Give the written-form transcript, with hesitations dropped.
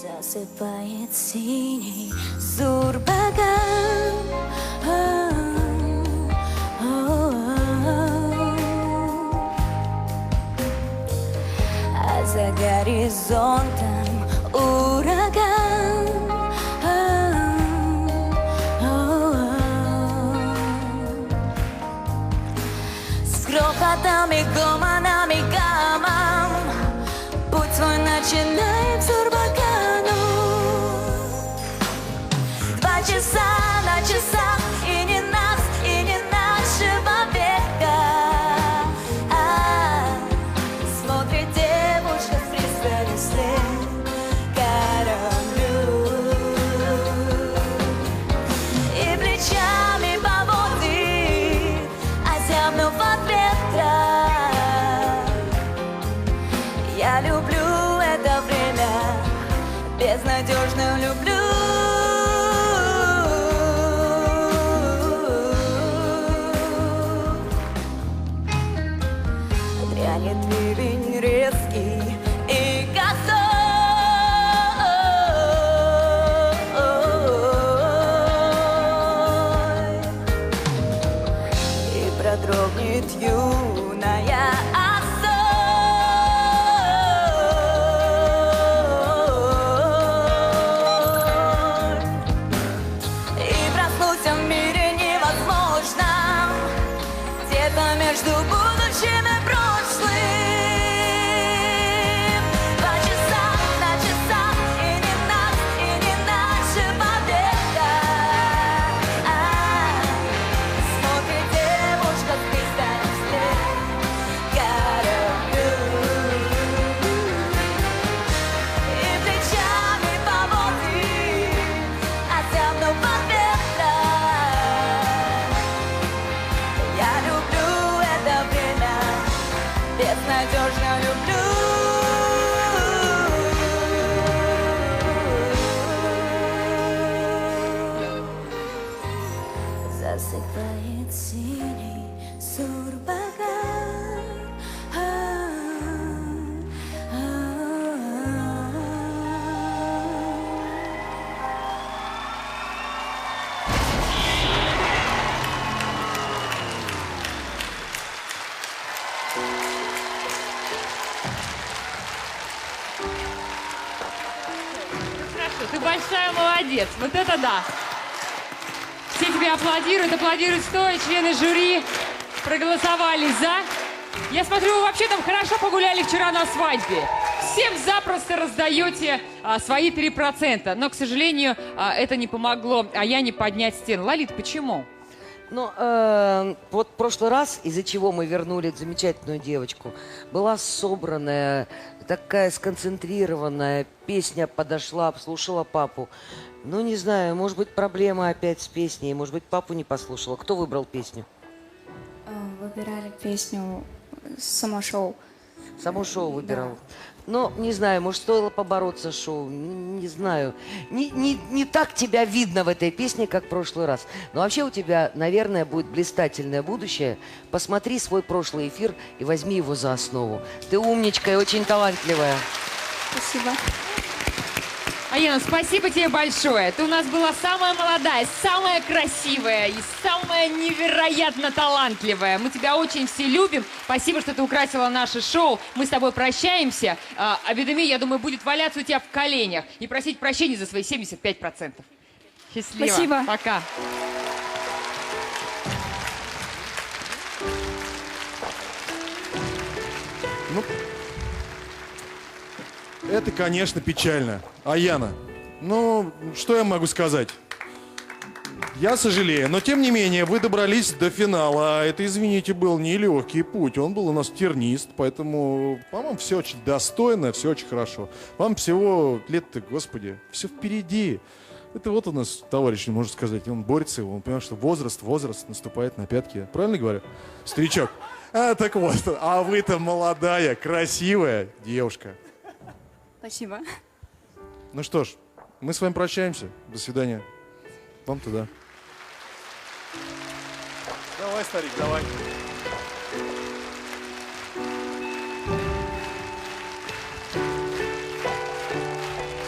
Засыпает синий Зурбаган. А за горизонтом ураган. С грохотом и гомоном и гамом путь свой начинает Зурбагану. 2 часа на часах, и не нас, и не нашего века. Смотрит девушка с пристани вслед кораблю. И плечами поводит, озябнув от ветра. Я люблю это время, безнадежно люблю. Грянет ливень резкий и косой, и продрогнет юная между будущим и прошлым. 2 часа на часах, и не нас, и не нашего века. Смотрит девушка с пристани вслед кораблю. И плечами поводит, озябнув от ветра. Я люблю это время, безнадежно люблю. Засыпает синий Зурбаган. Ты большая молодец. Вот это да. Все тебе аплодируют, аплодируют стоя. Члены жюри проголосовали за. Я смотрю, вы вообще там хорошо погуляли вчера на свадьбе. Всем запросто раздаете свои 3%. Но, к сожалению, это не помогло Аяне поднять стену. Лолит, почему? Ну, вот в прошлый раз, из-за чего мы вернули эту замечательную девочку, была собранная, такая сконцентрированная, песня подошла, слушала папу. Ну, не знаю, может быть, проблема опять с песней, может быть, папу не послушала. Кто выбрал песню? Выбирали песню «Само шоу». Само шоу выбирал. Ну, не знаю, может, стоило побороться с шоу, не знаю. Не так тебя видно в этой песне, как в прошлый раз. Но вообще у тебя, наверное, будет блистательное будущее. Посмотри свой прошлый эфир и возьми его за основу. Ты умничка и очень талантливая. Спасибо. Аяна, спасибо тебе большое. Ты у нас была самая молодая, самая красивая и самая невероятно талантливая. Мы тебя очень все любим. Спасибо, что ты украсила наше шоу. Мы с тобой прощаемся. А Бедеми, я думаю, будет валяться у тебя в коленях и просить прощения за свои 75%. Счастливо. Спасибо. Пока. Ну, это, конечно, печально. Аяна, ну, что я могу сказать? Я сожалею, но тем не менее вы добрались до финала. А это, извините, был нелегкий путь. Он был у нас тернист, поэтому, по-моему, все очень достойно, все очень хорошо. Вам всего лет-то, господи, все впереди. Это вот у нас товарищ, можно сказать, он борется, он понимает, что возраст наступает на пятки. Правильно говорю? Старичок. Так вот, а вы-то молодая, красивая девушка. Спасибо. Ну что ж, мы с вами прощаемся. До свидания. Вам туда. Давай, старик, давай.